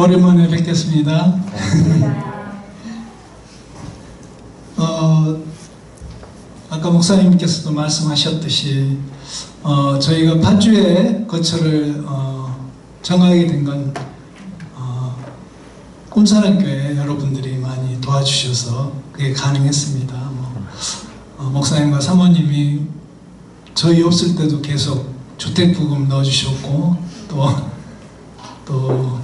오랜만에 뵙겠습니다. 아까 목사님께서도 말씀하셨듯이 저희가 8주에 거처를 정하게 된 건 꿈사랑교회 여러분들이 많이 도와주셔서 그게 가능했습니다. 목사님과 사모님이 저희 없을 때도 계속 주택부금 넣어주셨고 또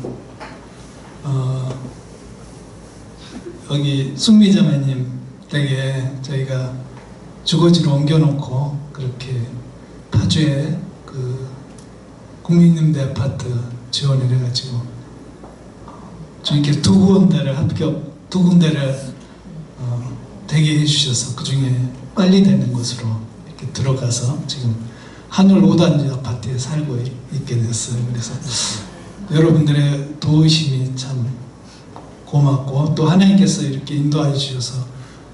여기 숙미자매님 댁에 저희가 주거지로 옮겨놓고 그렇게 파주에 그 국민임대 아파트 지원을 해가지고 저희께 두 군데를 되게 해주셔서 그 중에 빨리 되는 곳으로 이렇게 들어가서 지금 한울 5단지 아파트에 살고 있게 됐어요. 그래서 여러분들의 도우심이 참 고맙고 또 하나님께서 이렇게 인도해 주셔서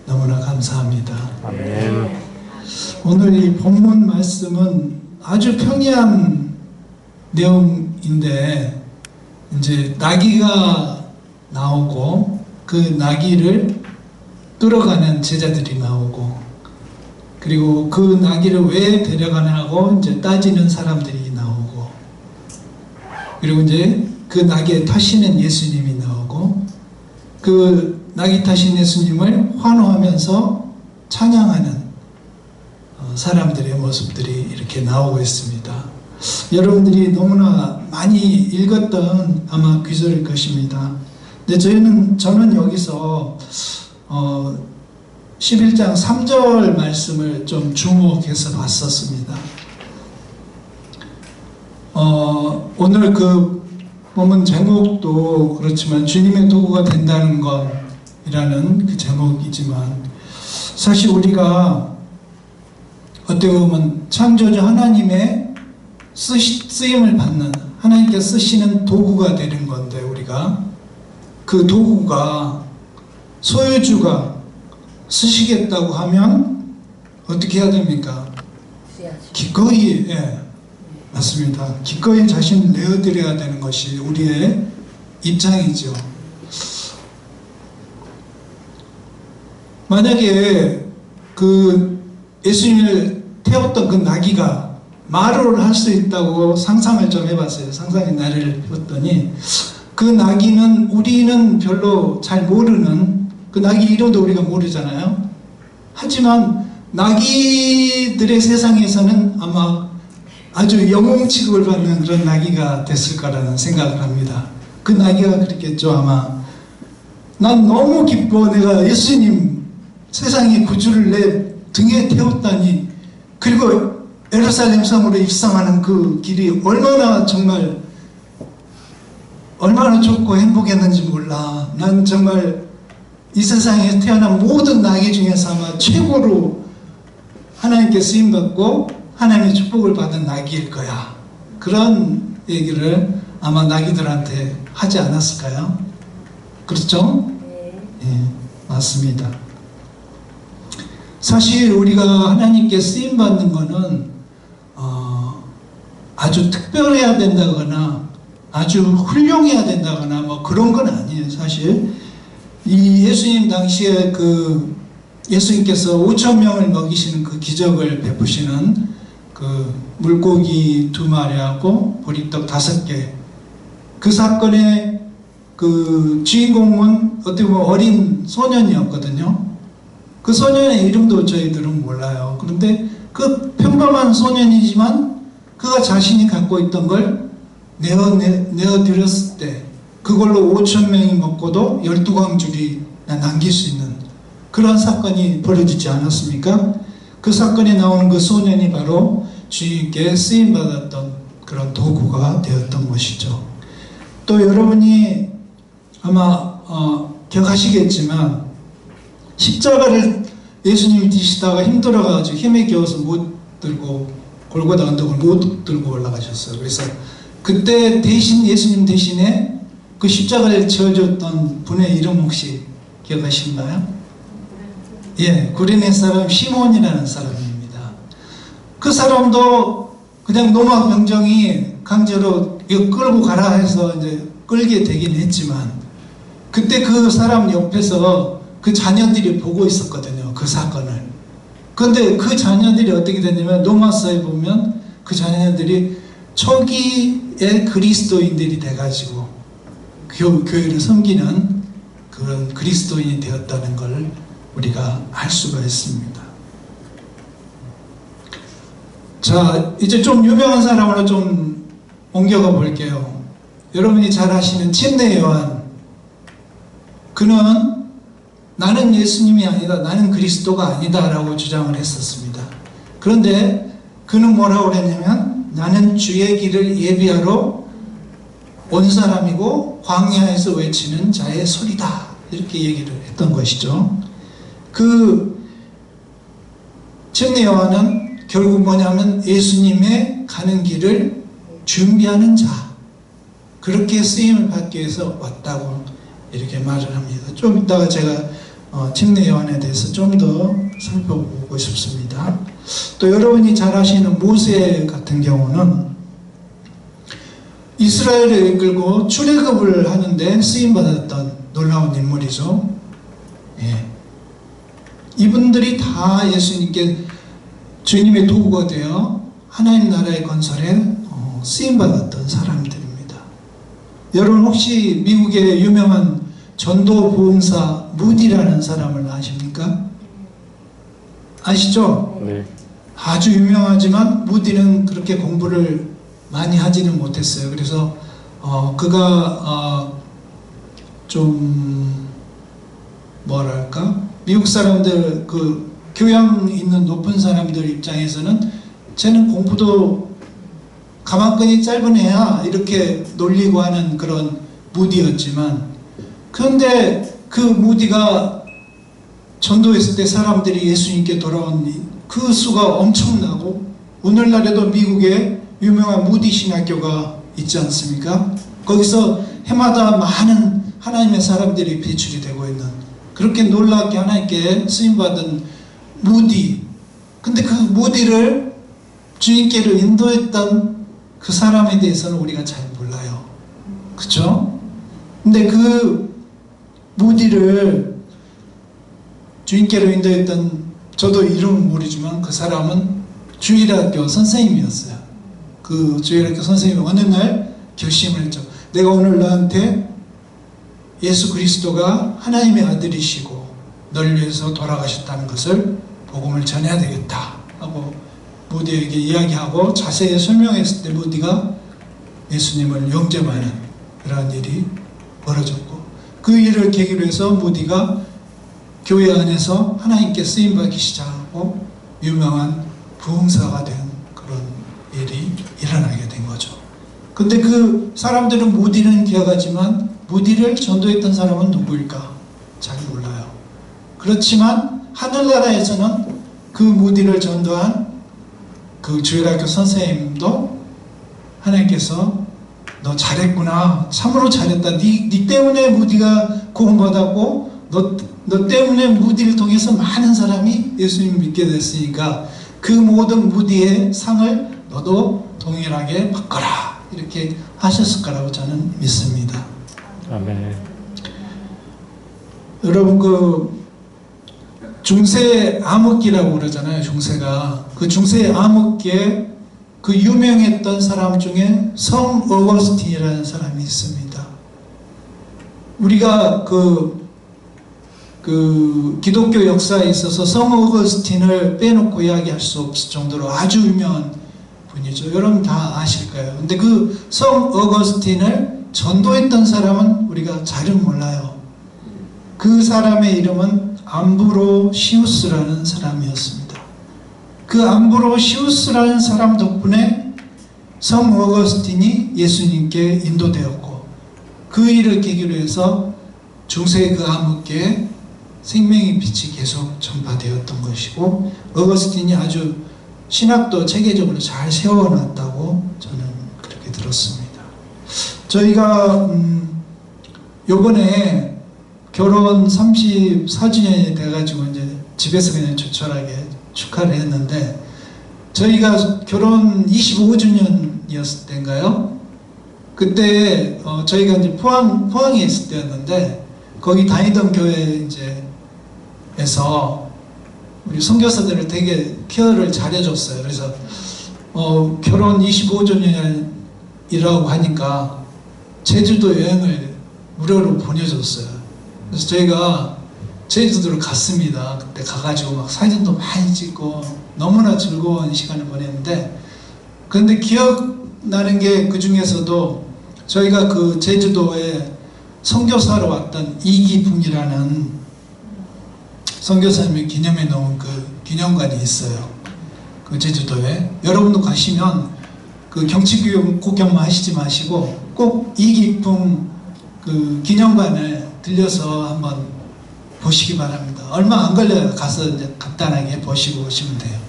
너무나 감사합니다. 아멘. 오늘 이 본문 말씀은 아주 평이한 내용인데 이제 나귀가 나오고 그 나귀를 끌어가는 제자들이 나오고 그리고 그 나귀를 왜 데려가냐고 이제 따지는 사람들이 나오고 그리고 이제 그 나귀에 타시는 예수님이 나오고 그 나귀 타신 예수님을 환호하면서 찬양하는 사람들의 모습들이 이렇게 나오고 있습니다. 여러분들이 너무나 많이 읽었던 아마 구절일 것입니다. 근데 저는 여기서 11장 3절 말씀을 좀 주목해서 봤었습니다. 오늘 그 본문 제목도 그렇지만 주님의 도구가 된다는 것이라는 그 제목이지만 사실 우리가 어떻게 보면 창조주 하나님의 쓰임을 받는 하나님께 쓰시는 도구가 되는 건데 우리가 그 도구가 소유주가 쓰시겠다고 하면 어떻게 해야 됩니까? 기꺼이 맞습니다. 기꺼이 자신을 내어드려야 되는 것이 우리의 입장이죠. 만약에 그 예수님을 태웠던 그 나귀가 말을 할 수 있다고 상상을 좀 해봤어요. 상상의 나를 해봤더니 그 나귀는 우리는 별로 잘 모르는 그 나귀 이름도 우리가 모르잖아요. 하지만 나귀들의 세상에서는 아마 아주 영웅 취급을 받는 그런 나귀가 됐을 거라는 생각을 합니다. 그 나귀가 그랬겠죠. 아마 난 너무 기뻐. 내가 예수님 세상의 구주를 내 등에 태웠다니 그리고 예루살렘 성으로 입성하는 그 길이 얼마나 좋고 행복했는지 몰라. 난 정말 이 세상에 태어난 모든 나귀 중에서 아마 최고로 하나님께 쓰임받고 하나님의 축복을 받은 나귀일 거야. 그런 얘기를 아마 나귀들한테 하지 않았을까요? 그렇죠? 네, 맞습니다. 사실 우리가 하나님께 쓰임받는 것은 아주 특별해야 된다거나 아주 훌륭해야 된다거나 뭐 그런 건 아니에요. 사실 이 예수님 당시에 그 예수님께서 5,000명을 먹이시는 그 기적을 베푸시는 그 물고기 2마리하고 보리떡 5개 그 사건의 그 주인공은 어떻게 보면 어린 소년이었거든요. 그 소년의 이름도 저희들은 몰라요. 그런데 그 평범한 소년이지만 그가 자신이 갖고 있던 걸 내어드렸을 때 그걸로 5,000명이 먹고도 12광줄이 남길 수 있는 그런 사건이 벌어지지 않았습니까? 그 사건에 나오는 그 소년이 바로 주님께 쓰임받았던 그런 도구가 되었던 것이죠. 또 여러분이 아마 기억하시겠지만 십자가를 예수님이 지시다가 힘들어가지고 힘에 겨워서 못 들고 골고다 언덕을 못 들고 올라가셨어요. 그래서 그때 대신 예수님 대신에 그 십자가를 지어줬던 분의 이름 혹시 기억하시나요? 예, 구레네 사람 시몬이라는 사람입니다. 그 사람도 그냥 로마 병정이 강제로 이거 끌고 가라 해서 이제 끌게 되긴 했지만 그때 그 사람 옆에서 그 자녀들이 보고 있었거든요. 그 사건을. 그런데 그 자녀들이 어떻게 됐냐면 로마서에 보면 그 자녀들이 초기의 그리스도인들이 돼가지고 교회를 섬기는 그런 그리스도인이 되었다는 걸 우리가 알 수가 있습니다. 자, 이제 좀 유명한 사람으로 좀 옮겨가 볼게요. 여러분이 잘 아시는 침례 요한. 그는 나는 예수님이 아니다, 나는 그리스도가 아니다 라고 주장을 했었습니다. 그런데 그는 뭐라고 그랬냐면 나는 주의 길을 예비하러 온 사람이고 광야에서 외치는 자의 소리다, 이렇게 얘기를 했던 것이죠. 그 침례 요한은 결국 뭐냐면 예수님의 가는 길을 준비하는 자, 그렇게 쓰임을 받기 위해서 왔다고 이렇게 말을 합니다. 좀 이따가 제가 침례 요한에 대해서 좀 더 살펴보고 싶습니다. 또 여러분이 잘 아시는 모세 같은 경우는 이스라엘을 이끌고 출애굽을 하는데 쓰임받았던 놀라운 인물이죠. 예. 이분들이 다 예수님께 주님의 도구가 되어 하나님 나라의 건설에 쓰임받았던 사람들입니다. 여러분 혹시 미국의 유명한 전도 보험사 무디라는 사람을 아십니까? 아시죠? 네. 아주 유명하지만 무디는 그렇게 공부를 많이 하지는 못했어요. 그래서 그가 좀 뭐랄까, 미국 사람들 그 교양 있는 높은 사람들 입장에서는 쟤는 공부도 가만히 짧은 애야 이렇게 놀리고 하는 그런 무디였지만, 그런데 그 무디가 전도했을 때 사람들이 예수님께 돌아온 그 수가 엄청나고, 오늘날에도 미국에 유명한 무디 신학교가 있지 않습니까? 거기서 해마다 많은 하나님의 사람들이 배출이 되고 있는, 그렇게 놀랍게 하나님께 쓰임받은 무디. 근데 그 무디를 주님께로 인도했던 그 사람에 대해서는 우리가 잘 몰라요. 그쵸? 근데 그 무디를 주님께로 인도했던, 저도 이름은 모르지만 그 사람은 주일학교 선생님이었어요. 그 주일학교 선생님이 어느 날 결심을 했죠. 내가 오늘 너한테 예수 그리스도가 하나님의 아들이시고 널 위해서 돌아가셨다는 것을 복음을 전해야 되겠다 하고 무디에게 이야기하고 자세히 설명했을 때 무디가 예수님을 영접하는 그러한 일이 벌어졌고, 그 일을 계기로 해서 무디가 교회 안에서 하나님께 쓰임받기 시작하고 유명한 부흥사가 된 그런 일이 일어나게 된 거죠. 근데 그 사람들은 무디는 기억하지만 무디를 전도했던 사람은 누구일까? 잘 몰라요. 그렇지만 하늘나라에서는 그 무디를 전도한 그 주일학교 선생님도 하나님께서 너 잘했구나, 참으로 잘했다, 네 때문에 무디가 구원받았고 너 때문에 무디를 통해서 많은 사람이 예수님 믿게 됐으니까 그 모든 무디의 상을 너도 동일하게 받거라, 이렇게 하셨을 거라고 저는 믿습니다. 아멘. 여러분 그 중세 암흑기라고 그러잖아요. 중세가 그 중세 암흑기에 그 유명했던 사람 중에 성 어거스틴이라는 사람이 있습니다. 우리가 그 기독교 역사에 있어서 성 어거스틴을 빼놓고 이야기할 수 없을 정도로 아주 유명한 분이죠. 여러분 다 아실 거예요. 근데 그 성 어거스틴을 전도했던 사람은 우리가 잘은 몰라요. 그 사람의 이름은 암브로시우스라는 사람이었습니다. 그 암브로시우스라는 사람 덕분에 성 어거스틴이 예수님께 인도되었고, 그 일을 계기로 해서 중세의 그 암흑기에 생명의 빛이 계속 전파되었던 것이고, 어거스틴이 아주 신학도 체계적으로 잘 세워놨다고 저는 그렇게 들었습니다. 저희가 요번에 결혼 34주년이 돼가지고 이제 집에서 그냥 조촐하게 축하를 했는데, 저희가 결혼 25주년이었을 때인가요? 그때 저희가 이제 포항에 있을 때였는데 거기 다니던 교회 에서 우리 선교사들을 되게 케어를 잘해줬어요. 그래서 결혼 25주년이라고 하니까 제주도 여행을 무료로 보내줬어요. 그래서 저희가 제주도를 갔습니다. 그때 가가지고 막 사진도 많이 찍고 너무나 즐거운 시간을 보냈는데, 그런데 기억나는 게 그 중에서도 저희가 그 제주도에 선교사로 왔던 이기풍이라는 선교사님의 기념해 놓은 그 기념관이 있어요. 그 제주도에. 여러분도 가시면 그 경치 구경만 하시지 마시고 꼭 이기풍 그 기념관을 들려서 한번 보시기 바랍니다. 얼마 안 걸려요. 가서 이제 간단하게 보시고 오시면 돼요.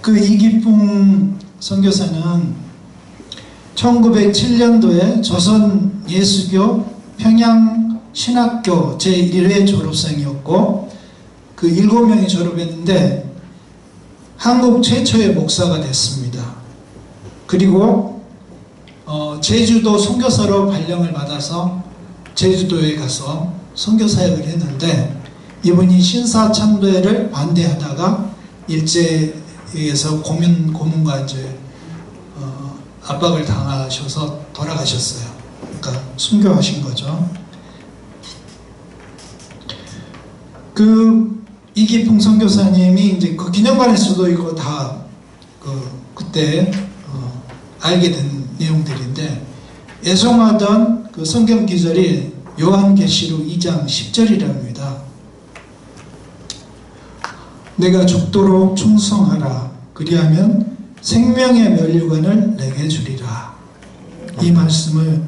그 이기풍 선교사는 1907년도에 조선 예수교 평양신학교 제1회 졸업생이었고, 그 7명이 졸업했는데 한국 최초의 목사가 됐습니다. 그리고 제주도 선교사로 발령을 받아서 제주도에 가서 선교사역을 했는데, 이분이 신사참배를 반대하다가 일제에서 고문과 압박을 당하셔서 돌아가셨어요. 그러니까 순교하신 거죠. 그 이기풍 선교사님이 이제 그 기념관에서도 이거 다 그때 알게 된 내용들인데, 애송하던 그 성경 기절이 요한계시록 2장 10절이랍니다. 내가 죽도록 충성하라. 그리하면 생명의 면류관을 내게 주리라. 이 말씀을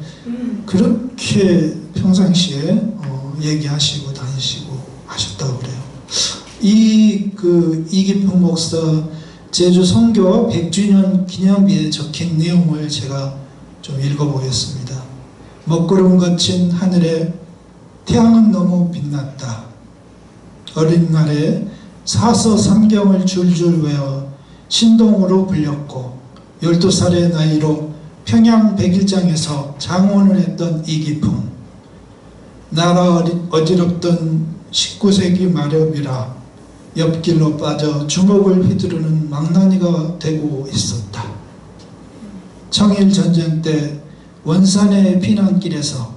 그렇게 평상시에 얘기하시고 다니시고 하셨다고 그래요. 이기풍 목사 제주 선교 100주년 기념비에 적힌 내용을 제가 좀 읽어보겠습니다. 먹구름 거친 하늘에 태양은 너무 빛났다. 어린 날에 사서 삼경을 줄줄 외워 신동으로 불렸고, 12살의 나이로 평양 백일장에서 장원을 했던 이기풍. 나라 어지럽던 19세기 마렵이라 옆길로 빠져 주먹을 휘두르는 망나니가 되고 있었다. 청일전쟁 때 원산의 피난길에서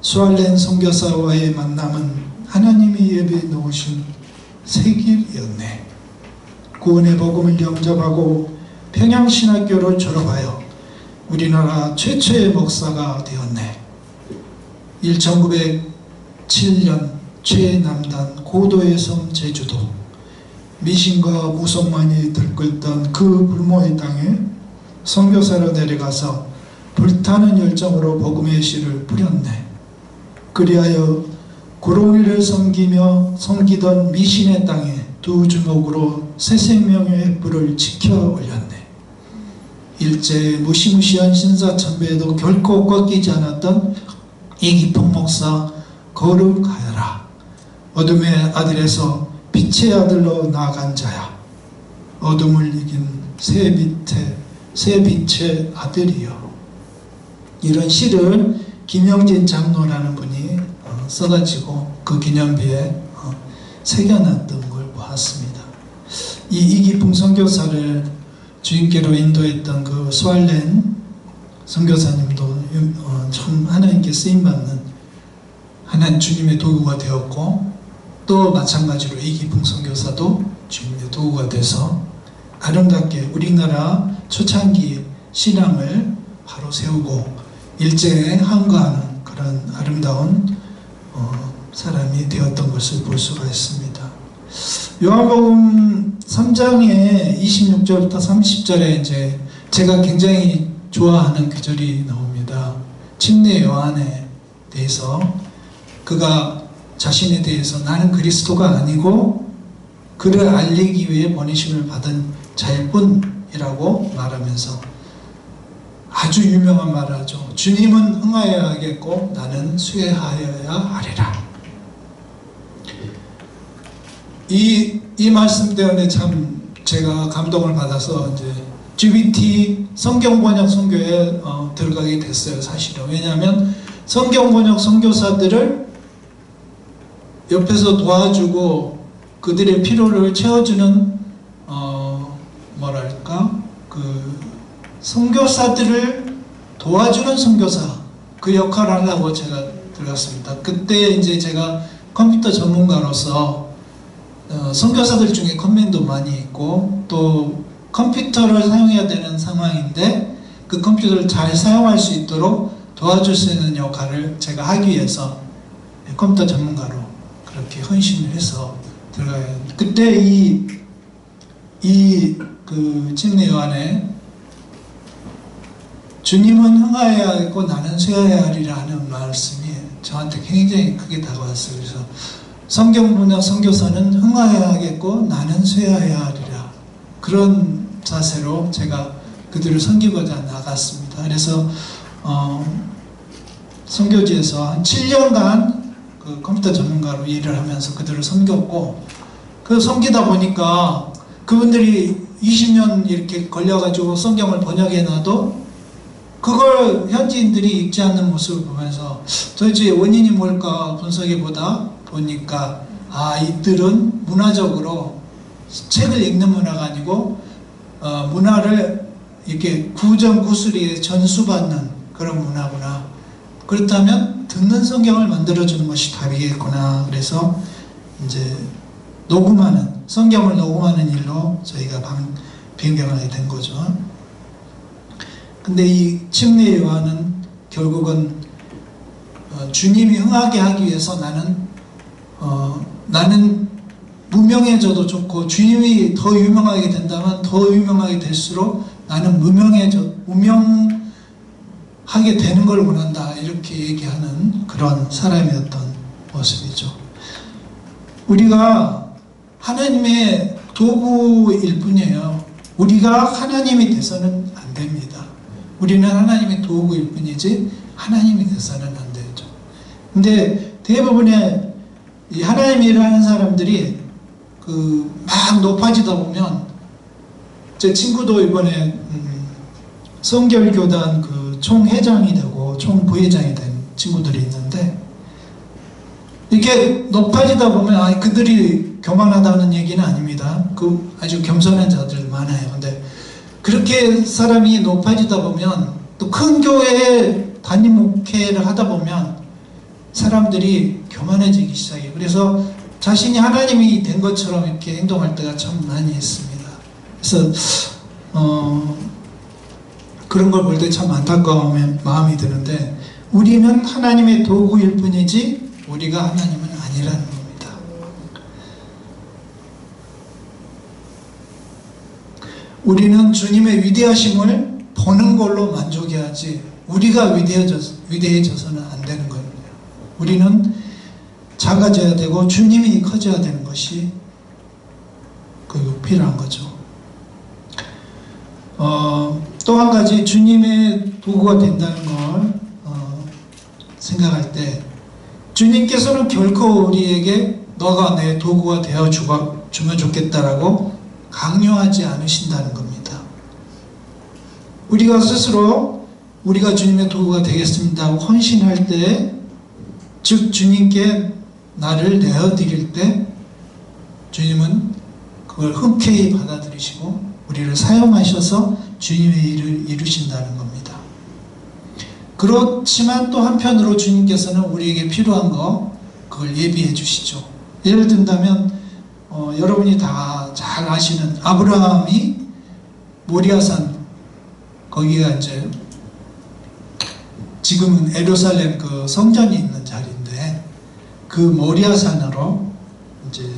수알렌 선교사와의 만남은 하나님이 예비해 놓으신 새 길이었네. 구원의 복음을 영접하고 평양신학교를 졸업하여 우리나라 최초의 목사가 되었네. 1907년 최남단 고도의 섬 제주도, 미신과 무속만이 들끓던 그 불모의 땅에 선교사로 내려가서 불타는 열정으로 복음의 씨를 뿌렸네. 그리하여 구렁이를 섬기던 미신의 땅에 두 주먹으로 새 생명의 횃불을 지켜 올렸네. 일제의 무시무시한 신사참배에도 결코 꺾이지 않았던 이기풍 목사 거룩하여라. 어둠의 아들에서 빛의 아들로 나아간 자야. 어둠을 이긴 새 빛의 아들이여. 이런 시를 김영진 장로라는 분이 써가지고 그 기념비에 새겨놨던 걸 보았습니다. 이 이기풍 선교사를 주님께로 인도했던 그 수알렌 선교사님도 참 하나님께 쓰임받는 하나님 주님의 도구가 되었고, 또 마찬가지로 이기풍 선교사도 주님의 도구가 돼서 아름답게 우리나라 초창기 신앙을 바로 세우고 일제에 항거하는 그런 아름다운 사람이 되었던 것을 볼 수가 있습니다. 요한복음 3장의 26절부터 30절에 이제 제가 굉장히 좋아하는 구절이 나옵니다. 침례 요한에 대해서 그가 자신에 대해서 나는 그리스도가 아니고 그를 알리기 위해 보내심을 받은 자일 뿐이라고 말하면서 아주 유명한 말을 하죠. 주님은 흥하여야 하겠고 나는 쇠하여야 하리라. 이 말씀 때문에 참 제가 감동을 받아서 이제 GBT 성경번역 선교에 들어가게 됐어요. 사실은. 왜냐하면 성경번역 선교사들을 옆에서 도와주고 그들의 필요를 채워주는 뭐랄까 그 선교사들을 도와주는 선교사 그 역할을 하려고 제가 들어갔습니다. 그때 이제 제가 컴퓨터 전문가로서 선교사들 중에 컴맹도 많이 있고 또 컴퓨터를 사용해야 되는 상황인데 그 컴퓨터를 잘 사용할 수 있도록 도와줄 수 있는 역할을 제가 하기 위해서 컴퓨터 전문가로 그렇게 헌신을 해서 들어가요. 그때 그 침례 요한에 주님은 흥하여야 하겠고 나는 쇠하여야 하리라 하는 말씀이 저한테 굉장히 크게 다가왔어요. 그래서 성경번역 선교사는 흥하여야 하겠고 나는 쇠하여야 하리라. 그런 자세로 제가 그들을 섬기고자 나갔습니다. 그래서 선교지에서 한 7년간 그 컴퓨터 전문가로 일을 하면서 그들을 섬겼고 그 섬기다 보니까 그분들이 20년 이렇게 걸려가지고 성경을 번역해놔도 그걸 현지인들이 읽지 않는 모습을 보면서 도대체 원인이 뭘까 보니까 이들은 문화적으로 책을 읽는 문화가 아니고 문화를 이렇게 구전구술에 전수받는 그런 문화구나. 그렇다면 듣는 성경을 만들어주는 것이 답이겠구나. 그래서 이제 성경을 녹음하는 일로 저희가 변경하게 된 거죠. 근데 이 침례 요한은 결국은 주님이 흥하게 하기 위해서 나는 무명해져도 좋고 주님이 더 유명하게 된다면 더 유명하게 될수록 나는 무명하게 되는 걸 원한다. 이렇게 얘기하는 그런 사람이었던 모습이죠. 우리가 하나님의 도구일 뿐이에요. 우리가 하나님이 돼서는 안 됩니다. 우리는 하나님의 도구일 뿐이지 하나님이 돼서는 안 되죠. 근데 대부분의 이 하나님 일을 하는 사람들이 막 높아지다 보면 제 친구도 이번에 성결교단 총회장이 되고 총부회장이 된 친구들이 있는데 이렇게 높아지다 보면 그들이 교만하다는 얘기는 아닙니다. 아주 겸손한 자들 많아요. 근데 그렇게 사람이 높아지다 보면 또 큰 교회에 담임 목회를 하다 보면 사람들이 교만해지기 시작해요. 그래서 자신이 하나님이 된 것처럼 이렇게 행동할 때가 참 많이 있습니다. 그래서 그런 걸 볼 때 참 안타까운 마음이 드는데 우리는 하나님의 도구일 뿐이지 우리가 하나님은 아니라는 겁니다. 우리는 주님의 위대하심을 보는 걸로 만족해야지 우리가 위대해져서는 안 되는 겁니다. 우리는 작아져야 되고 주님이 커져야 되는 것이 필요한 거죠. 또 한 가지 주님의 도구가 된다는 걸 생각할 때 주님께서는 결코 우리에게 너가 내 도구가 되어주면 좋겠다라고 강요하지 않으신다는 겁니다. 우리가 스스로 우리가 주님의 도구가 되겠습니다 하고 헌신할 때, 즉 주님께 나를 내어드릴 때 주님은 그걸 흔쾌히 받아들이시고 우리를 사용하셔서 주님의 일을 이루신다는 겁니다. 그렇지만 또 한편으로 주님께서는 우리에게 필요한 그걸 예비해 주시죠. 예를 든다면 여러분이 다 잘 아시는 아브라함이 모리아산, 거기가 이제 지금은 예루살렘 성전이 있는 자리인데 그 모리아산으로 이제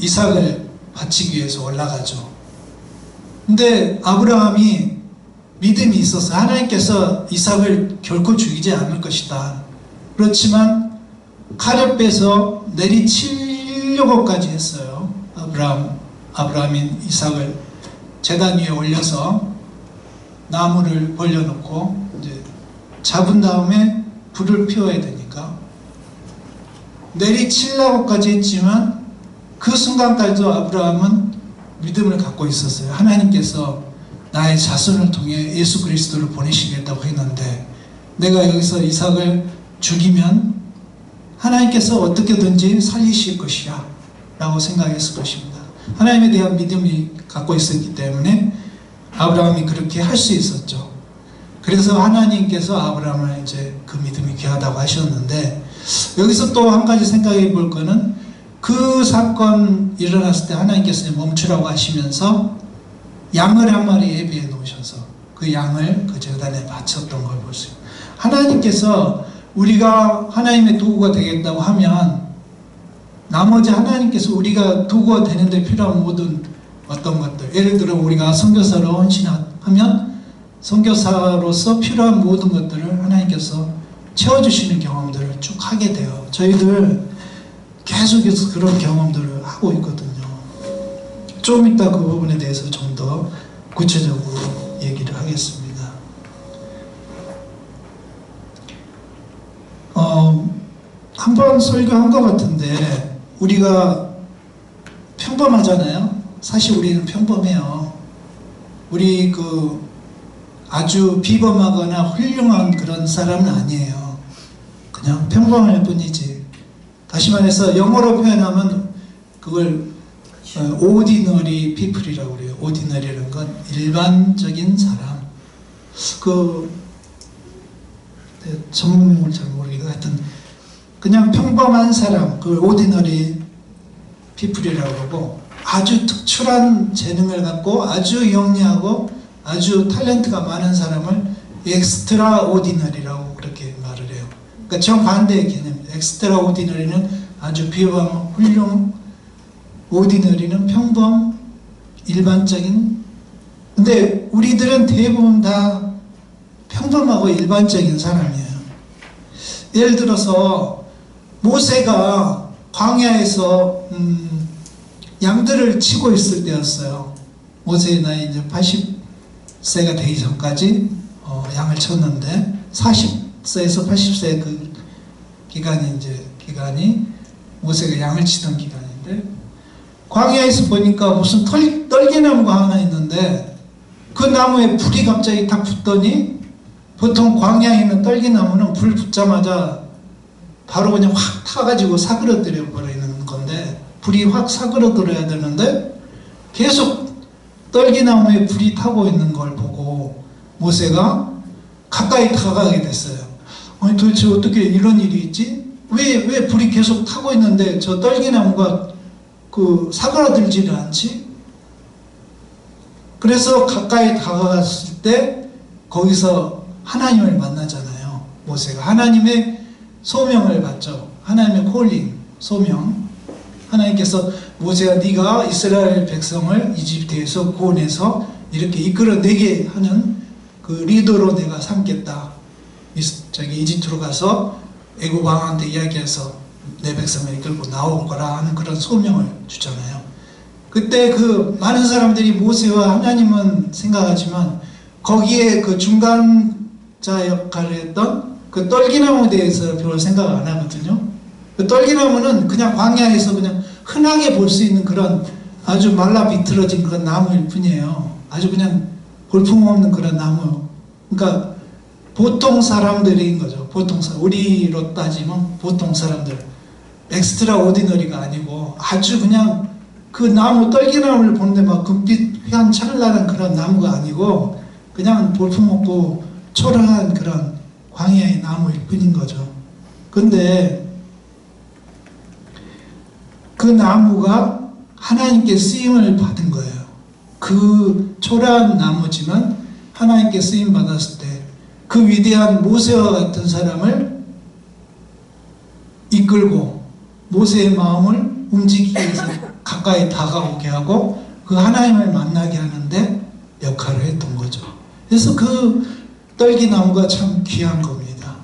이삭을 바치기 위해서 올라가죠. 근데 아브라함이 믿음이 있어서 하나님께서 이삭을 결코 죽이지 않을 것이다. 그렇지만 칼렙에서 내리치려고까지 했어요. 아브라함이 이삭을 제단 위에 올려서 나무를 벌려놓고 이제 잡은 다음에 불을 피워야 되니까 내리치려고까지 했지만 그 순간까지도 아브라함은 믿음을 갖고 있었어요. 하나님께서 나의 자손을 통해 예수 그리스도를 보내시겠다고 했는데 내가 여기서 이삭을 죽이면 하나님께서 어떻게든지 살리실 것이야 라고 생각했을 것입니다. 하나님에 대한 믿음이 갖고 있었기 때문에 아브라함이 그렇게 할 수 있었죠. 그래서 하나님께서 아브라함을 이제 그 믿음이 귀하다고 하셨는데, 여기서 또 한 가지 생각해 볼 거는, 그 사건 일어났을 때 하나님께서 멈추라고 하시면서 양을 한 마리 예비해 놓으셔서 그 양을 그 제단에 바쳤던 걸 볼 수 있어요. 하나님께서 우리가 하나님의 도구가 되겠다고 하면 나머지 하나님께서 우리가 도구가 되는데 필요한 모든 어떤 것들, 예를 들어 우리가 선교사로 헌신하면 선교사로서 필요한 모든 것들을 하나님께서 채워주시는 경험들을 쭉 하게 돼요. 저희들 계속해서 그런 경험들을 하고 있거든요. 좀 이따 그 부분에 대해서 좀 더 구체적으로 얘기를 하겠습니다. 한번 설교한 것 같은데, 우리가 평범하잖아요. 사실 우리는 평범해요. 우리 아주 비범하거나 훌륭한 그런 사람은 아니에요. 그냥 평범할 뿐이지. 다시 말해서 영어로 표현하면 그걸 ordinary people이라고 그래요. ordinary라는 건 일반적인 사람. 전문용어를 잘 모르겠는데 하여튼 그냥 평범한 사람, 그걸 ordinary people이라고 그러고, 아주 특출한 재능을 갖고 아주 영리하고 아주 탤런트가 많은 사람을 extraordinary라고 그렇게 말을 해요. 그러니까 정반대의 개념. extraordinary는 아주 비범, 훌륭, ordinary는 평범, 일반적인. 근데 우리들은 대부분 다 평범하고 일반적인 사람이에요. 예를 들어서 모세가 광야에서 양들을 치고 있을 때였어요. 모세의 나이 이제 80세가 되기 전까지 양을 쳤는데, 40세에서 80세 그 기간이 모세가 양을 치던 기간인데, 광야에서 보니까 무슨 떨기나무가 하나 있는데 그 나무에 불이 갑자기 딱 붙더니, 보통 광야에 있는 떨기나무는 불 붙자마자 바로 그냥 확 타가지고 사그러뜨려 버리는 건데, 불이 확 사그러들어야 되는데 계속 떨기나무에 불이 타고 있는 걸 보고 모세가 가까이 다가가게 됐어요. 아니 도대체 어떻게 이런 일이 있지? 왜 불이 계속 타고 있는데 저 떨기나무가 사그러들지를 않지? 그래서 가까이 다가갔을 때 거기서 하나님을 만나잖아요. 모세가 하나님의 소명을 받죠. 하나님의 콜링, 소명. 하나님께서 모세야, 네가 이스라엘 백성을 이집트에서 구원해서 이렇게 이끌어내게 하는 그 리더로 내가 삼겠다. 이집트로 가서 애굽 왕한테 이야기해서 내 백성을 이끌고 나올 거라 하는 그런 소명을 주잖아요. 그때 많은 사람들이 모세와 하나님은 생각하지만 거기에 그 중간자 역할을 했던 그 떨기나무에 대해서 별로 생각 안 하거든요. 그 떨기나무는 그냥 광야에서 그냥 흔하게 볼 수 있는 그런 아주 말라 비틀어진 그런 나무일 뿐이에요. 아주 그냥 볼품없는 그런 나무. 그러니까 보통 사람들인 거죠. 우리로 따지면 보통 사람들. 엑스트라 오디너리가 아니고 아주 그냥 그 나무, 떨기나무를 보는데 막 금빛 휘황찬란한 그런 나무가 아니고 그냥 볼품없고 초라한 그런 광야의 나무일 뿐인 거죠. 근데 그 나무가 하나님께 쓰임을 받은 거예요. 그 초라한 나무지만 하나님께 쓰임 받았을 때 그 위대한 모세와 같은 사람을 이끌고 모세의 마음을 움직이기 위해서 가까이 다가오게 하고 그 하나님을 만나게 하는데 역할을 했던 거죠. 그래서 그 떨기나무가 참 귀한 겁니다.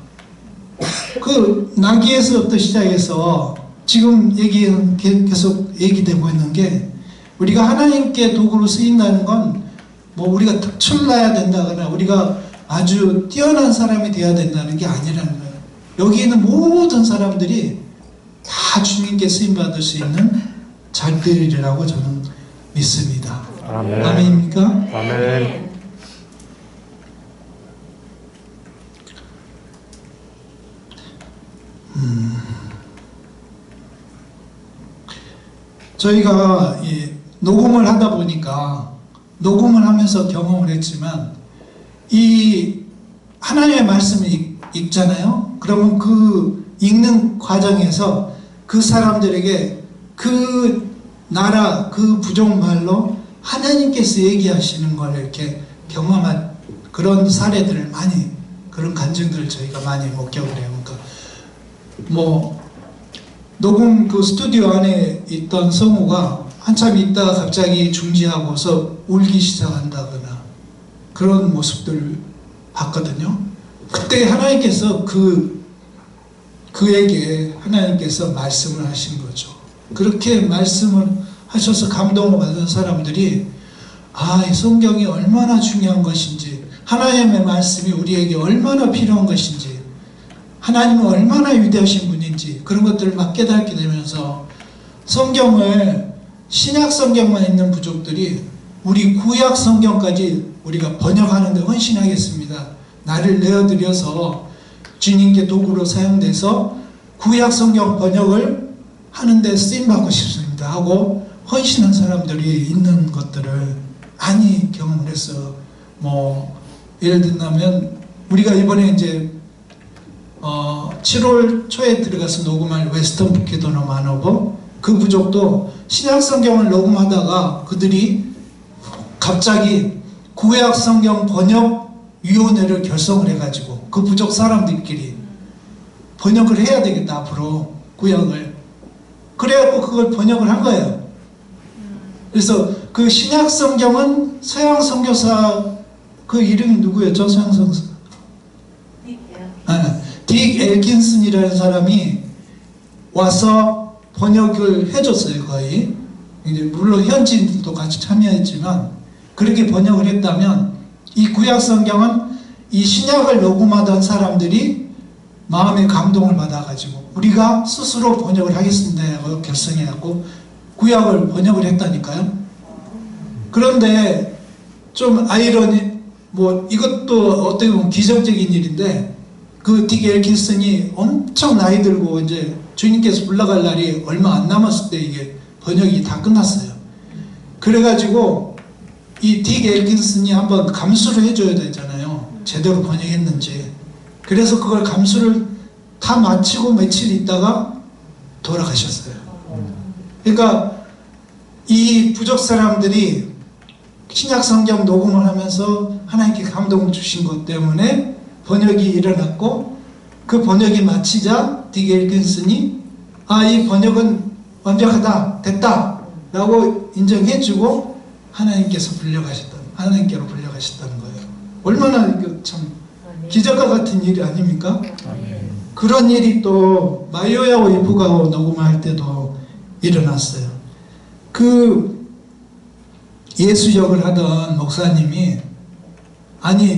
그 나귀에서부터 시작해서 지금 계속 얘기되고 있는 게, 우리가 하나님께 도구로 쓰인다는 건 뭐 우리가 특출나야 된다거나 우리가 아주 뛰어난 사람이 되어야 된다는 게 아니라는 거예요. 여기 있는 모든 사람들이 다 주님께 쓰임받을 수 있는 자들이라고 저는 믿습니다. 아멘. 아멘입니까? 아멘. 저희가 녹음을 하다 보니까 녹음을 하면서 경험을 했지만 이 하나님의 말씀을 읽잖아요. 그러면 그 읽는 과정에서 그 사람들에게 그 나라 그 부족말로 하나님께서 얘기하시는 걸 이렇게 경험한 그런 사례들을 많이, 그런 간증들을 저희가 많이 목격을 해요. 그러니까 뭐 녹음 그 스튜디오 안에 있던 성우가 한참 있다가 갑자기 중지하고서 울기 시작한다거나 그런 모습들을 봤거든요. 그때 하나님께서 그에게 하나님께서 말씀을 하신 거죠. 그렇게 말씀을 하셔서 감동을 받은 사람들이 이 성경이 얼마나 중요한 것인지, 하나님의 말씀이 우리에게 얼마나 필요한 것인지, 하나님은 얼마나 위대하신 분인지 그런 것들을 막 깨닫게 되면서 성경을, 신약 성경만 있는 부족들이 우리 구약 성경까지 우리가 번역하는 데 헌신하겠습니다. 나를 내어드려서 주님께 도구로 사용돼서 구약 성경 번역을 하는데 쓰임받고 싶습니다 하고 헌신한 사람들이 있는 것들을 많이 경험을 했어요. 뭐 예를 든다면 우리가 이번에 이제 7월 초에 들어가서 녹음할 웨스턴 부캐도너 만오버, 그 부족도 신약 성경을 녹음하다가 그들이 갑자기 구약 성경 번역 위원회를 결성을 해가지고 그 부족 사람들끼리 번역을 해야 되겠다 앞으로 구약을, 그래갖고 그걸 번역을 한 거예요. 그래서 그 신약 성경은 서양 선교사, 그 이름이 누구였죠? 서양 선교사 딕 엘킨슨이라는 사람이 와서 번역을 해줬어요. 거의 이제 물론 현지인들도 같이 참여했지만, 그렇게 번역을 했다면 이 구약 성경은 이 신약을 녹음하던 사람들이 마음의 감동을 받아가지고 우리가 스스로 번역을 하겠습니다 하고 결성해갖고 구약을 번역을 했다니까요. 그런데 좀 아이러니, 뭐 이것도 어떻게 보면 기적적인 일인데, 그 딕 엘킨슨이 엄청 나이 들고 이제 주님께서 불러갈 날이 얼마 안 남았을 때 이게 번역이 다 끝났어요. 그래가지고 이 딕 엘킨슨이 한번 감수를 해줘야 되잖아요. 제대로 번역했는지. 그래서 그걸 감수를 다 마치고 며칠 있다가 돌아가셨어요. 그러니까 이 부족 사람들이 신약 성경 녹음을 하면서 하나님께 감동을 주신 것 때문에 번역이 일어났고, 그 번역이 마치자 딕 엘킨슨이 이 번역은 완벽하다, 됐다 라고 인정해주고 하나님께로 불려가셨다는 거예요. 얼마나 참 기적과 같은 일이 아닙니까? 그런 일이 또 마요야 위프가오 녹음할 때도 일어났어요. 그 예수역을 하던 목사님이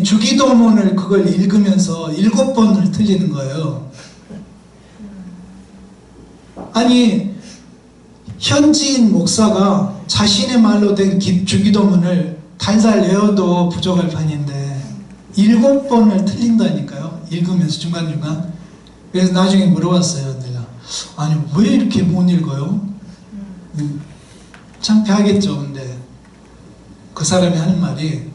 주기도문을 그걸 읽으면서 7번을 틀리는 거예요. 현지인 목사가 자신의 말로 된 주기도문을 달달 외워도 부족할 판인데 7번을 틀린다니까요. 읽으면서 중간중간. 그래서 나중에 물어봤어요. 내가 왜 이렇게 못 읽어요? 창피하겠죠. 근데 그 사람이 하는 말이,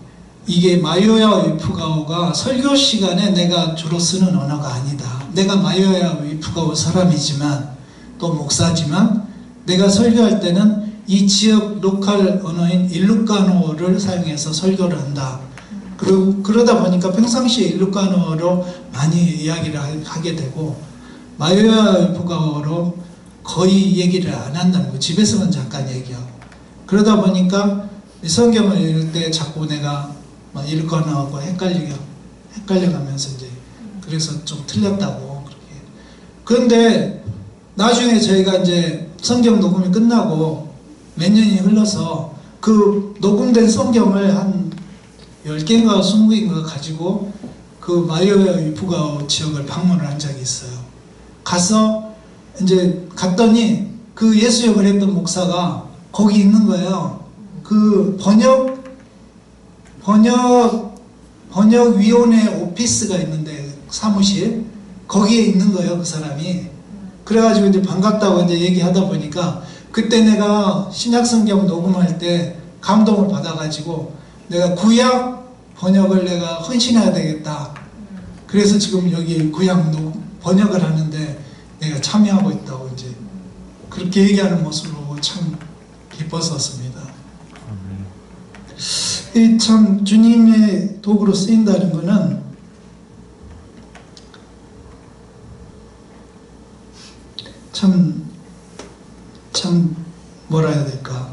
이게 마요야 위프가오가 설교 시간에 내가 주로 쓰는 언어가 아니다. 내가 마요야 위프가오 사람이지만 또 목사지만 내가 설교할 때는 이 지역 로컬 언어인 일루카노를 사용해서 설교를 한다. 그러다 보니까 평상시에 일루카노로 많이 이야기를 하게 되고 마요야 위프가오로 거의 얘기를 안 한다는 거예요. 집에서만 잠깐 얘기하고. 그러다 보니까 성경을 읽을 때 자꾸 내가 일루카노하고 헷갈려가면서 이제 그래서 좀 틀렸다고 그렇게. 그런데 나중에 저희가 이제 성경 녹음이 끝나고 몇 년이 흘러서 그 녹음된 성경을 한 10개인가 20개인가 가지고 그 마요야 위프가오 지역을 방문을 한 적이 있어요. 가서 이제 갔더니 그 예수역을 했던 목사가 거기 있는 거예요. 그 번역위원회 오피스가 있는데 사무실 거기에 있는 거예요, 그 사람이. 그래가지고 이제 반갑다고 이제 얘기하다 보니까 그때 내가 신약성경 녹음할 때 감동을 받아가지고 내가 구약 번역을 내가 헌신해야 되겠다. 그래서 지금 여기 구약 번역을 하는데 내가 참여하고 있다고 이제 그렇게 얘기하는 모습을 보고 참 기뻤었습니다. 이 참 주님의 도구로 쓰인다는 것은 참 뭐라 해야 될까,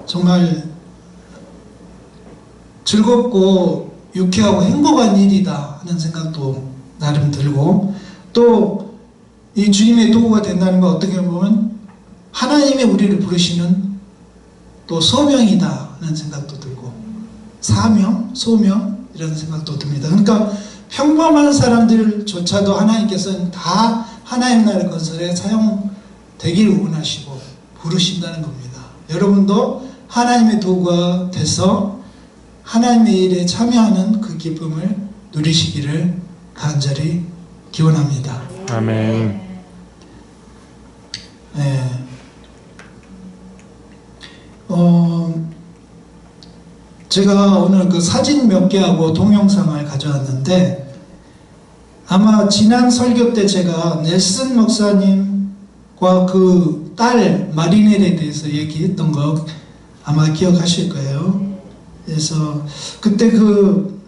정말 즐겁고 유쾌하고 행복한 일이다 하는 생각도 나름 들고, 또 이 주님의 도구가 된다는 건 어떻게 보면 하나님이 우리를 부르시는 또 소명이다 하는 생각도 들고, 사명, 소명 이런 생각도 듭니다. 그러니까 평범한 사람들조차도 하나님께서는 다 하나님 나라 건설에 사용되기를 원하시고 부르신다는 겁니다. 여러분도 하나님의 도구가 돼서 하나님의 일에 참여하는 그 기쁨을 누리시기를 간절히 기원합니다. 아멘. 네. 제가 오늘 그 사진 몇 개하고 동영상을 가져왔는데, 아마 지난 설교 때 제가 넬슨 목사님과 그 딸 마리넬에 대해서 얘기했던 거 아마 기억하실 거예요. 그래서 그때 그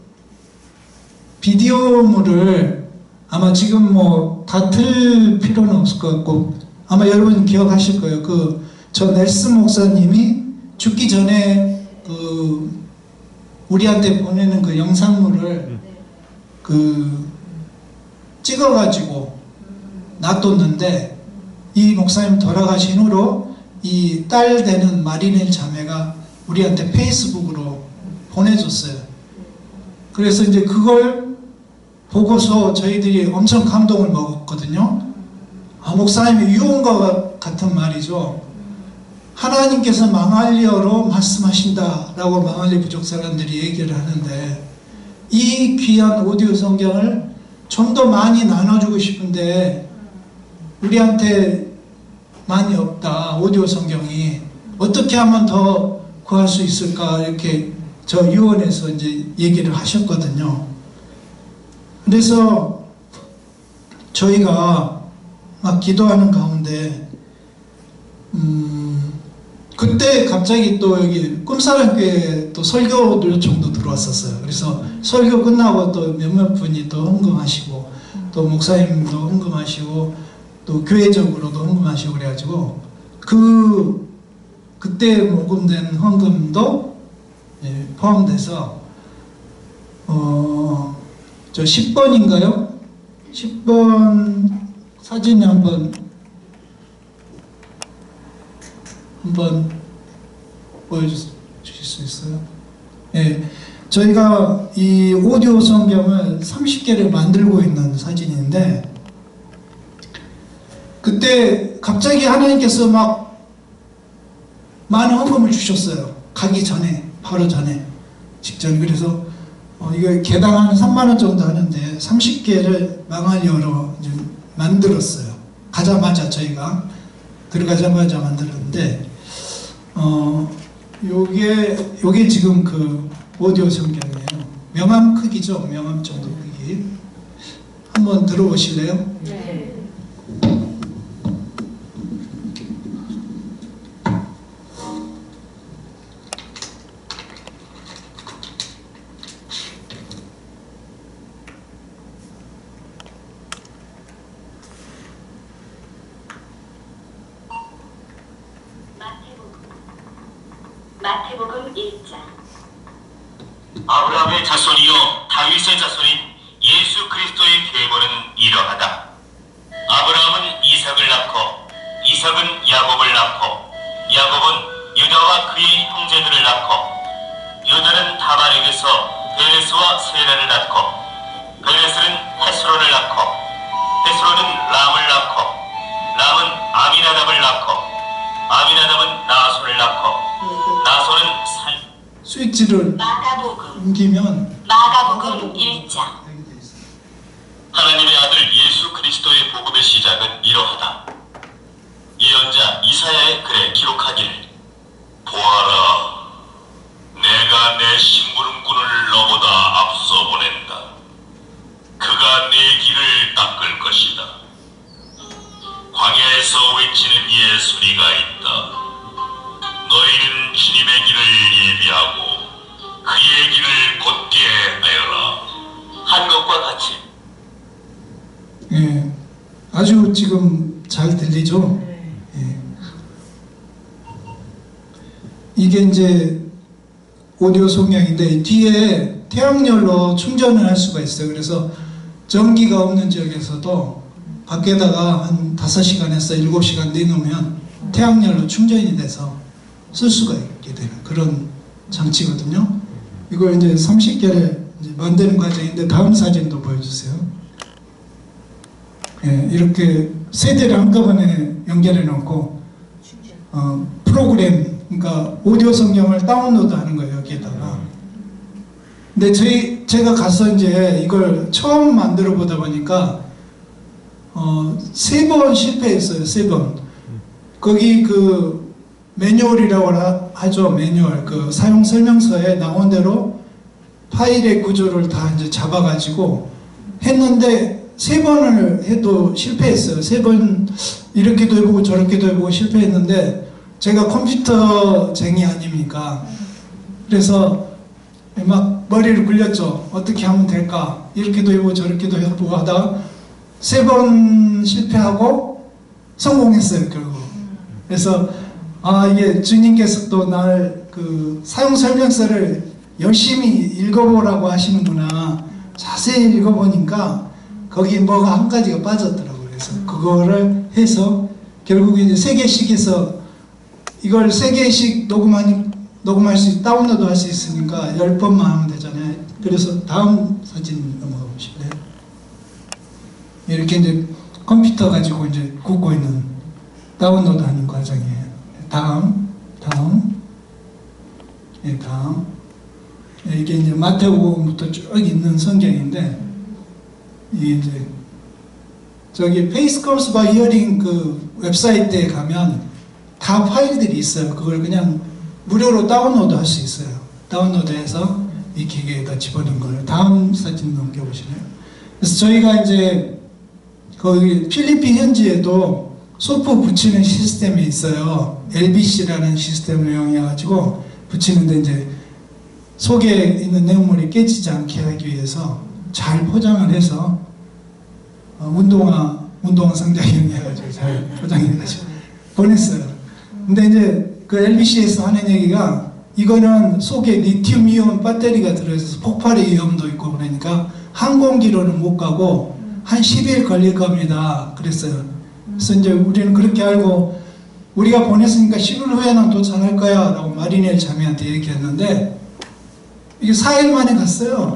비디오물을 아마 지금 뭐 다 틀 필요는 없을 것 같고, 아마 여러분 기억하실 거예요. 저 넬슨 목사님이 죽기 전에 우리한테 보내는 그 영상물을 찍어가지고 놔뒀는데, 이 목사님 돌아가신 후로 이 딸 되는 마리넬 자매가 우리한테 페이스북으로 보내줬어요. 그래서 이제 그걸 보고서 저희들이 엄청 감동을 먹었거든요. 목사님의 유언과 같은 말이죠. 하나님께서 망할리어로 말씀하신다라고 망할리 부족 사람들이 얘기를 하는데, 이 귀한 오디오 성경을 좀 더 많이 나눠주고 싶은데 우리한테 많이 없다, 오디오 성경이. 어떻게 하면 더 구할 수 있을까, 이렇게 저 유언에서 이제 얘기를 하셨거든요. 그래서 저희가 막 기도하는 가운데 그때 갑자기 또 여기 꿈사랑교회 또 설교 요청도 들어왔었어요. 그래서 설교 끝나고 또 몇몇 분이 또 헌금하시고, 또 목사님도 헌금하시고, 또 교회적으로도 헌금하시고, 그래가지고 그때 모금된 헌금도 포함돼서 저 10번인가요? 10번 사진이 한번 보여주실 수 있어요? 예, 저희가 이 오디오 성경을 30개를 만들고 있는 사진인데, 그때 갑자기 하나님께서 막 많은 헌금을 주셨어요. 가기 전에, 바로 전에, 직전. 그래서 이거 개당 한 3만 원 정도 하는데 30개를 망할리어로 만들었어요. 가자마자, 저희가 들어가자마자 만들었는데, 요게 지금 그 오디오 성경이에요. 명함 크기죠? 명함 정도 크기. 한번 들어보실래요? 네. 마태복음 1장. 아브라함의 자손이요 다윗의 자손인 예수 그리스도의 계보는 이러하다. 아브라함은 이삭을 낳고, 이삭은 야곱을 낳고, 야곱은 유다와 그의 형제들을 낳고, 유다는 다발에게서 베레스와 세라를 낳고, 베레스는 헤스론을 낳고, 헤스론은 람을 낳고, 람은 아미나답을 낳고, 아미나답은 나손을 페이지를 마가복음 옮기면 1장 하나님의 아들 예수 그리스도의 복음의 시작은 이러하다. 예언자 이사야의 글에 기록하기를 보아라, 내가 내 심부름꾼을 너보다 앞서 보낸다. 그가 내 길을 닦을 것이다. 광야에서 외치는 이의 소리가 있다. 너희는 주님의 길을 예비하고 그의 길을 곧게 하여라. 한 것과 같이 예, 아주 지금 잘 들리죠? 예. 이게 이제 오디오 성경인데 뒤에 태양열로 충전을 할 수가 있어요. 그래서 전기가 없는 지역에서도 밖에다가 한 5시간에서 7시간 내놓으면 태양열로 충전이 돼서 쓸 수가 있게 되는 그런 장치거든요. 이걸 이제 30개를 이제 만드는 과정인데 다음 사진도 보여주세요. 예, 이렇게 세대를 한꺼번에 연결해 놓고 프로그램, 그러니까 오디오 성경을 다운로드 하는 거예요, 여기에다가. 근데 제가 가서 이제 이걸 처음 만들어 보다 보니까 3번 실패했어요. 3번. 거기 그 매뉴얼이라고 하죠. 매뉴얼. 그 사용 설명서에 나온 대로 파일의 구조를 다 이제 잡아가지고 했는데 3번을 해도 실패했어요. 3번 이렇게도 해보고 저렇게도 해보고 실패했는데 제가 컴퓨터쟁이 아닙니까? 그래서 막 머리를 굴렸죠. 어떻게 하면 될까? 이렇게도 해보고 저렇게도 해보고 하다가 3번 실패하고 성공했어요, 결국. 그래서 이게 주님께서 또 날 그 사용 설명서를 열심히 읽어보라고 하시는구나. 자세히 읽어보니까 거기 뭐가 한 가지가 빠졌더라고요. 그래서 그거를 해서 결국 이제 3개씩 해서 이걸 3개씩 녹음할 수, 다운로드 할 수 있으니까 10번만 하면 되잖아요. 그래서 다음 사진 넘어가 보실래요? 이렇게 이제 컴퓨터 가지고 이제 굽고 있는 다운로드 하는 과정이에요. 다음. 예, 다음. 이게 이제 마태복음부터 쭉 있는 성경인데, 이게 이제 저기 Faith Comes by Hearing 그 웹사이트에 가면 다 파일들이 있어요. 그걸 그냥 무료로 다운로드 할 수 있어요. 다운로드해서 이 기계에다 집어넣은 거예요. 다음 사진 넘겨보시네요. 그래서 저희가 이제 거기 필리핀 현지에도 소프 붙이는 시스템이 있어요. LBC라는 시스템을 이용해가지고 붙이는데 이제 속에 있는 내용물이 깨지지 않게 하기 위해서 잘 포장을 해서 운동화 상자 이용해가지고 잘 포장해가지고 보냈어요. 근데 이제 그 LBC에서 하는 얘기가 이거는 속에 리튬 이온 배터리가 들어있어서 폭발의 위험도 있고 그러니까 항공기로는 못 가고 한 10일 걸릴 겁니다. 그랬어요. 그래서 이제 우리는 그렇게 알고 우리가 보냈으니까 10일 후에는 도착할 거야 라고 마리넬 자매한테 얘기했는데 이게 4일 만에 갔어요.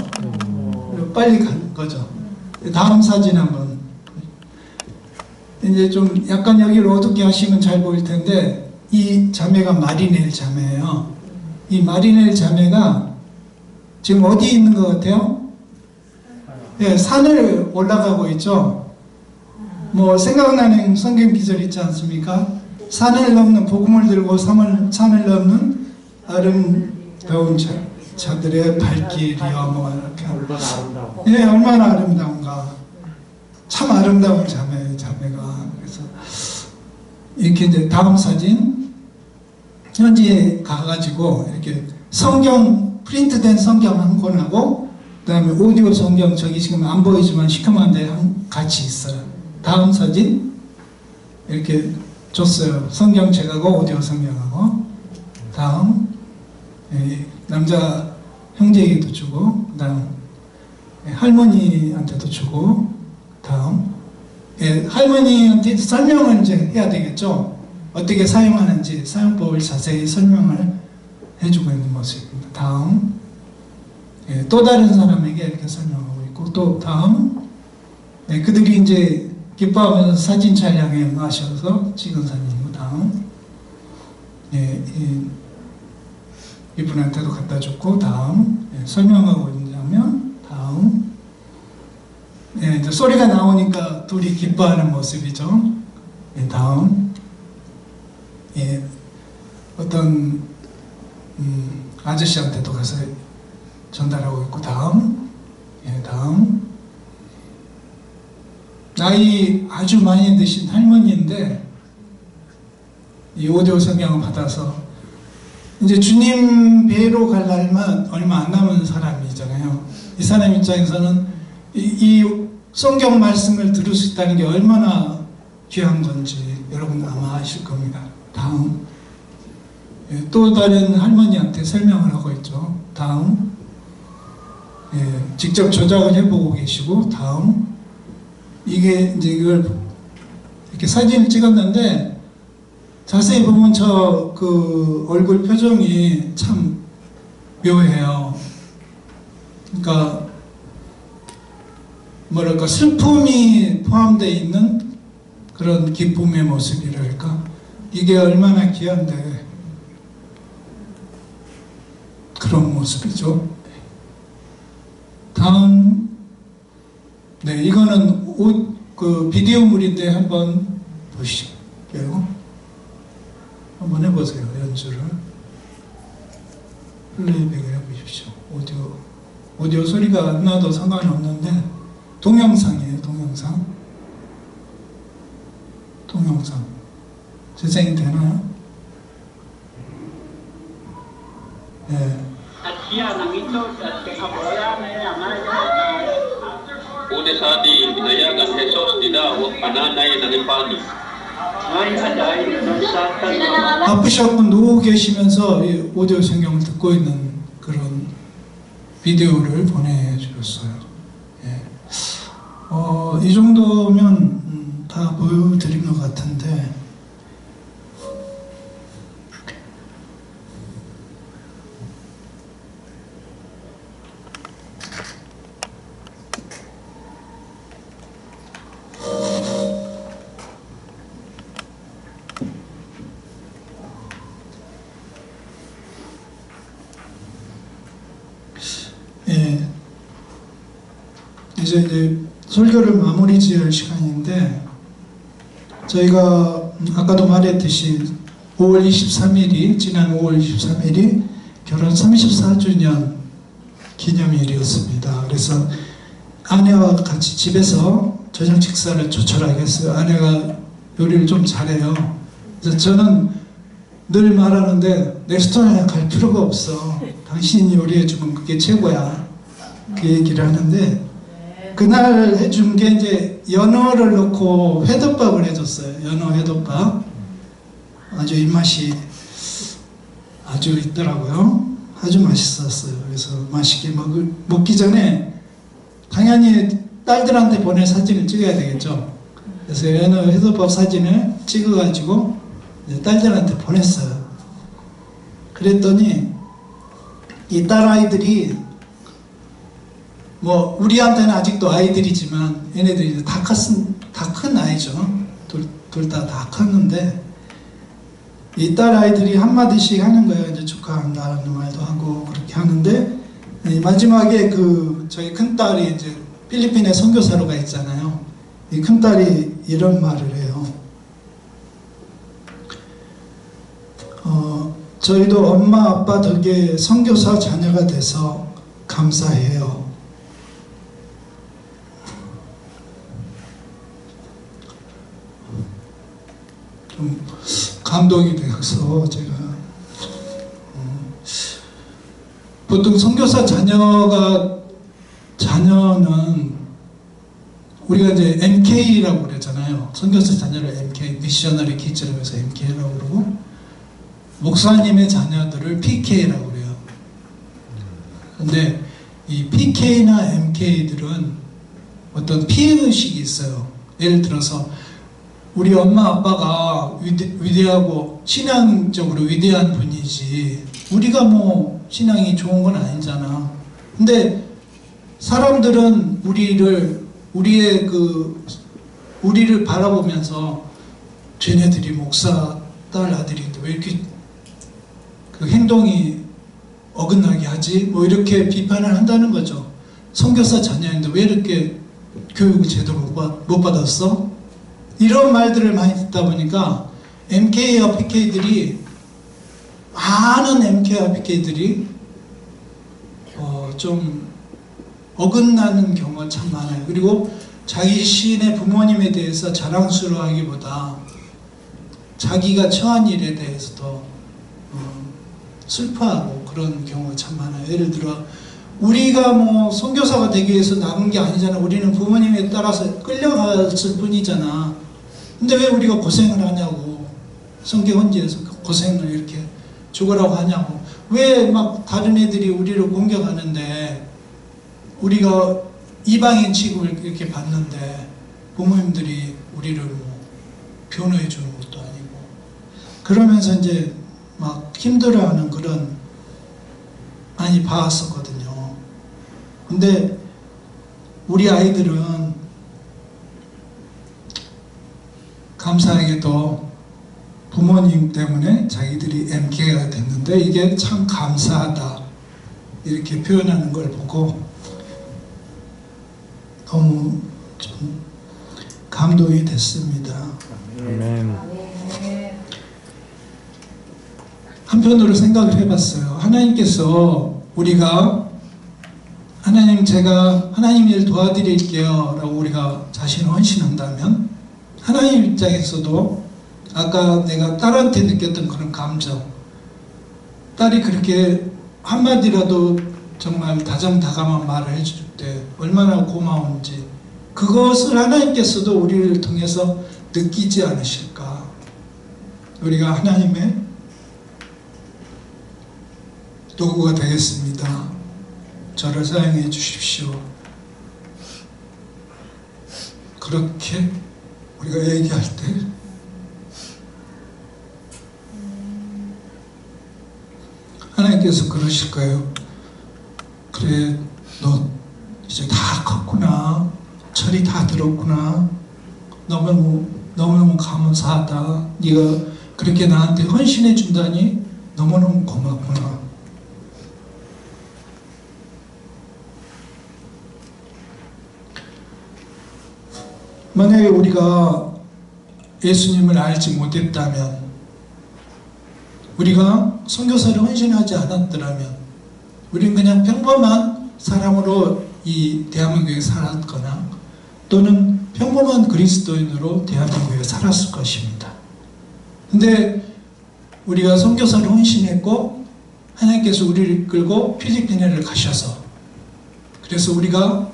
빨리 간 거죠. 다음 사진 한번. 이제 좀 약간 여기를 어둡게 하시면 잘 보일 텐데 이 자매가 마리넬 자매예요. 이 마리넬 자매가 지금 어디 있는 것 같아요? 예, 산을 올라가고 있죠. 뭐 생각나는 성경 기절 있지 않습니까? 산을 넘는 복음을 들고 산을 넘는 아름다운 자들의 발길이여 뭐 이렇게. 예, 얼마나 아름다운가. 참 아름다운 자매가. 그래서 이렇게 이제 다음 사진 현지에 가가지고 이렇게 성경 프린트된 성경 한 권하고 그다음에 오디오 성경 저기 지금 안 보이지만 시커먼데 같이 있어요. 다음 사진 이렇게 줬어요. 성경책하고 오디오 성경하고. 다음 남자 형제에게도 주고 그다음 할머니한테도 주고 다음 할머니한테 설명을 이제 해야 되겠죠. 어떻게 사용하는지 사용법을 자세히 설명을 해주고 있는 모습입니다. 다음 또 다른 사람에게 이렇게 설명하고 있고 또 다음 그들이 이제 기뻐하면서 사진 촬영에 응하셔서 찍은 사진이고 다음 이분한테도 갖다 줬고, 다음. 예, 설명하고 있는 장면. 다음. 예, 이제 소리가 나오니까 둘이 기뻐하는 모습이죠. 예, 다음. 예, 어떤 아저씨한테도 가서 전달하고 있고, 다음. 예, 다음. 나이 아주 많이 드신 할머니인데 이 오디오 성경을 받아서 이제 주님 뵈러 갈 날만 얼마 안 남은 사람이잖아요. 이 사람 입장에서는 이 성경 말씀을 들을 수 있다는 게 얼마나 귀한 건지 여러분 아마 아실 겁니다. 다음. 예, 또 다른 할머니한테 설명을 하고 있죠. 다음. 예, 직접 조작을 해보고 계시고, 다음. 이게 이제 이걸 이렇게 사진을 찍었는데 자세히 보면 저 그 얼굴 표정이 참 묘해요. 그러니까 뭐랄까 슬픔이 포함되어 있는 그런 기쁨의 모습이랄까. 이게 얼마나 귀한데 그런 모습이죠. 다음. 네, 이거는 그 비디오물인데 한번 보실게요. 한번 해보세요, 연주를. 플레이백을 해보십시오. 오디오 소리가 안 나도 상관이 없는데, 동영상이에요, 동영상. 동영상. 재생이 되나요? 네. Udah saat di binayagan Hesos tidak pananay ng ipani. 바쁘셨고 누워 계시면서 이 오디오 성경을 듣고 있는 그런 비디오를 보내주셨어요. 예. 이 정도면 다 보여드린 것 같은데, 예, 이제 설교를 마무리 지을 시간인데, 저희가 아까도 말했듯이 5월 23일이 지난 5월 23일이 결혼 34주년 기념일이었습니다. 그래서 아내와 같이 집에서 저녁 식사를 조촐하게 했어요. 아내가 요리를 좀 잘해요. 그래서 저는 늘 말하는데 레스토랑에 갈 필요가 없어. 당신이 요리해주면 그게 최고야. 그 얘기를 하는데, 그날 해준 게 이제 연어를 넣고 회덮밥을 해줬어요. 연어 회덮밥. 아주 입맛이 아주 있더라고요. 아주 맛있었어요. 그래서 맛있게 먹기 전에 당연히 딸들한테 보낼 사진을 찍어야 되겠죠. 그래서 연어 회덮밥 사진을 찍어가지고 딸들한테 보냈어요. 그랬더니 이 딸아이들이 뭐 우리한테는 아직도 아이들이지만 얘네들이 다 큰 아이죠. 둘 다 컸는데 이 딸아이들이 한마디씩 하는 거예요. 이제 축하한다는 말도 하고 그렇게 하는데, 마지막에 그 저희 큰딸이 이제 필리핀에 선교사로 가 있잖아요. 이 큰딸이 이런 말을 해요. 저희도 엄마 아빠 덕에 선교사 자녀가 돼서 감사해요. 좀 감동이 되어서 제가 보통 선교사 자녀는 우리가 이제 MK라고 그랬잖아요. 선교사 자녀를 MK, 미셔너리 키즈라고 해서 MK라고 그러고, 목사님의 자녀들을 PK라고 그래요. 근데 이 PK나 MK들은 어떤 피해의식이 있어요. 예를 들어서 우리 엄마 아빠가 위대하고 신앙적으로 위대한 분이지 우리가 뭐 신앙이 좋은 건 아니잖아. 근데 사람들은 우리를 바라보면서 쟤네들이 목사 딸 아들인데 왜 이렇게 그 행동이 어긋나게 하지? 뭐 이렇게 비판을 한다는 거죠. 선교사 자녀인데 왜 이렇게 교육을 제대로 못 받았어? 이런 말들을 많이 듣다 보니까 MK와 PK들이 많은 MK와 PK들이 좀 어긋나는 경우가 참 많아요. 그리고 자기 시인의 부모님에 대해서 자랑스러워하기보다 자기가 처한 일에 대해서 더 슬퍼하고 그런 경우가 참 많아요. 예를 들어 우리가 뭐 선교사가 되기 위해서 나간 게 아니잖아. 우리는 부모님에 따라서 끌려갔을 뿐이잖아. 근데 왜 우리가 고생을 하냐고. 성경 헌지에서 고생을 이렇게 죽으라고 하냐고. 왜 막 다른 애들이 우리를 공격하는데 우리가 이방인 취급을 이렇게 받는데 부모님들이 우리를 뭐 변호해 주는 것도 아니고 그러면서 이제 막 힘들어하는 그런 많이 봐왔었거든요. 근데 우리 아이들은 감사하게도 부모님 때문에 자기들이 MK가 됐는데 이게 참 감사하다 이렇게 표현하는 걸 보고 너무 좀 감동이 됐습니다. 아멘. 한편으로 생각을 해봤어요. 하나님께서 우리가 하나님 제가 하나님 일 도와드릴게요 라고 우리가 자신을 헌신한다면 하나님 입장에서도 아까 내가 딸한테 느꼈던 그런 감정, 딸이 그렇게 한마디라도 정말 다정다감한 말을 해줄 때 얼마나 고마운지 그것을 하나님께서도 우리를 통해서 느끼지 않으실까. 우리가 하나님의 도구가 되겠습니다. 저를 사용해 주십시오. 그렇게 우리가 얘기할 때 하나님께서 그러실 거예요. 그래, 너 이제 다 컸구나. 철이 다 들었구나. 너무너무 감사하다. 네가 그렇게 나한테 헌신해 준다니 너무너무 고맙구나. 만약에 우리가 예수님을 알지 못했다면, 우리가 선교사를 헌신하지 않았더라면, 우리는 그냥 평범한 사람으로 이 대한민국에 살았거나 또는 평범한 그리스도인으로 대한민국에 살았을 것입니다. 근데 우리가 선교사를 헌신했고 하나님께서 우리를 이끌고 필리핀에를 가셔서, 그래서 우리가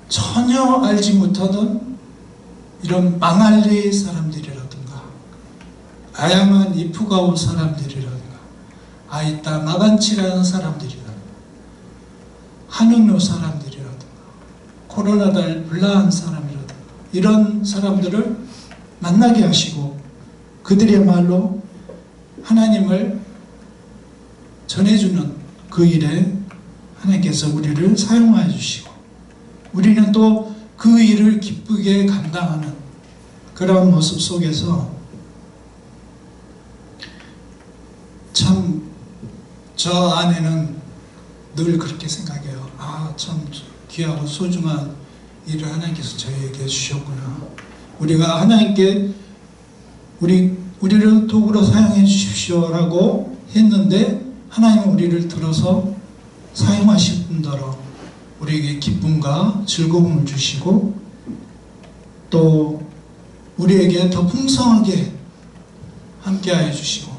전혀 알지 못하던 이런 망할리 사람들이라든가 아야만 이프가오 사람들이라든가 아이따 마간치라는 사람들이라든가 하누누 사람들이라든가 코로나달 불나한 사람이라든가 이런 사람들을 만나게 하시고 그들이야말로 하나님을 전해주는 그 일에 하나님께서 우리를 사용하여 주시고 우리는 또 그 일을 기쁘게 감당하는 그런 모습 속에서 참 저 안에는 늘 그렇게 생각해요. 아, 참 귀하고 소중한 일을 하나님께서 저희에게 주셨구나. 우리가 하나님께 우리를 도구로 사용해 주십시오라고 했는데 하나님은 우리를 들어서 사용하실 뿐더러 우리에게 기쁨과 즐거움을 주시고 또 우리에게 더 풍성하게 함께하여 주시고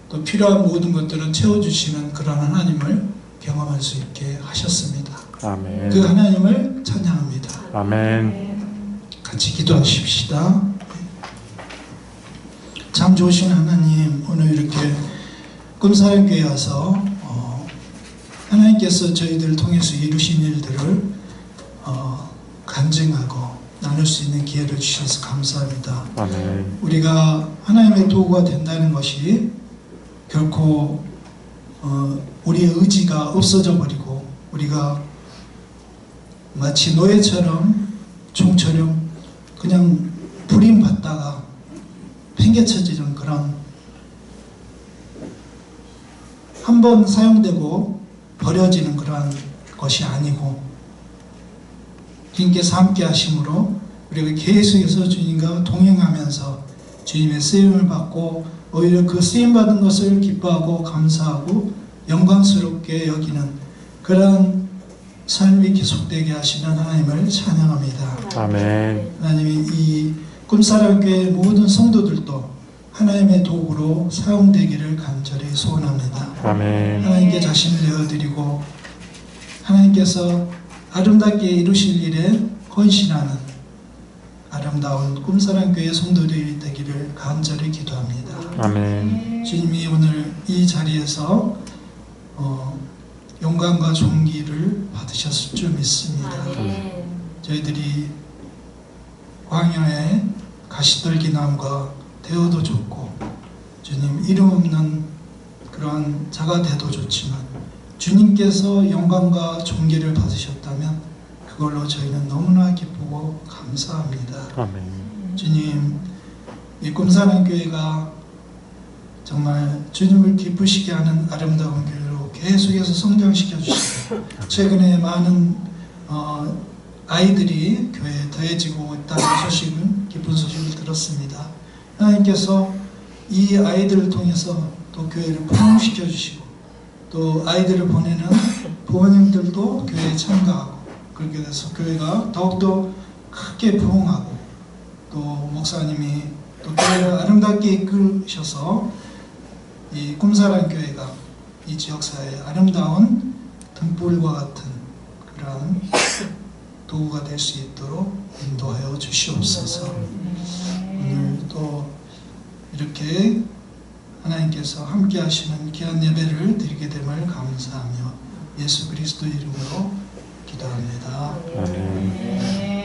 또 필요한 모든 것들은 채워주시는 그런 하나님을 경험할 수 있게 하셨습니다. 아멘. 그 하나님을 찬양합니다. 아멘. 같이 기도하십시다. 참 좋으신 하나님, 오늘 이렇게 꿈사랑교회에 와서 하나님께서 저희들을 통해서 이루신 일들을 간증하고 나눌 수 있는 기회를 주셔서 감사합니다. 아멘. 우리가 하나님의 도구가 된다는 것이 결코 우리의 의지가 없어져 버리고 우리가 마치 노예처럼 종처럼 그냥 부림받다가 팽개쳐지는 그런 한 한 번 사용되고 버려지는 그러한 것이 아니고 주님께서 함께 하심으로 우리가 계속해서 주님과 동행하면서 주님의 쓰임을 받고 오히려 그 쓰임받은 것을 기뻐하고 감사하고 영광스럽게 여기는 그러한 삶이 계속되게 하시는 하나님을 찬양합니다. 아멘. 하나님이 이 꿈사랑교회 모든 성도들도 하나님의 도구로 사용되기를 간절히 소원합니다. 아멘. 하나님께 자신을 내어드리고 하나님께서 아름답게 이루실 일에 헌신하는 아름다운 꿈사랑교회 성도들이 되기를 간절히 기도합니다. 아멘. 주님이 오늘 이 자리에서 영광과 존귀를 받으셨을 줄 믿습니다. 저희들이 광야에 가시떨기나무가 되어도 좋고 주님 이름 없는 그러한 자가 돼도 좋지만 주님께서 영광과 존귀를 받으셨다면 그걸로 저희는 너무나 기쁘고 감사합니다. 아멘. 주님, 이 꿈사랑교회가 정말 주님을 기쁘시게 하는 아름다운 교회로 계속해서 성장시켜 주시고 최근에 많은 아이들이 교회에 더해지고 있다는 소식은 기쁜 소식을 들었습니다. 하나님께서 이 아이들을 통해서 또 교회를 포용시켜 주시고 또 아이들을 보내는 부모님들도 교회에 참가하고 그렇게 돼서 교회가 더욱더 크게 부흥하고 또 목사님이 또 교회를 아름답게 이끌으셔서 이 꿈사랑교회가 이 지역사회의 아름다운 등불과 같은 그런 도구가 될 수 있도록 인도하여 주시옵소서. 오늘 또 이렇게 하나님께서 함께 하시는 귀한 예배를 드리게 됨을 감사하며 예수 그리스도 이름으로 기도합니다. 아멘.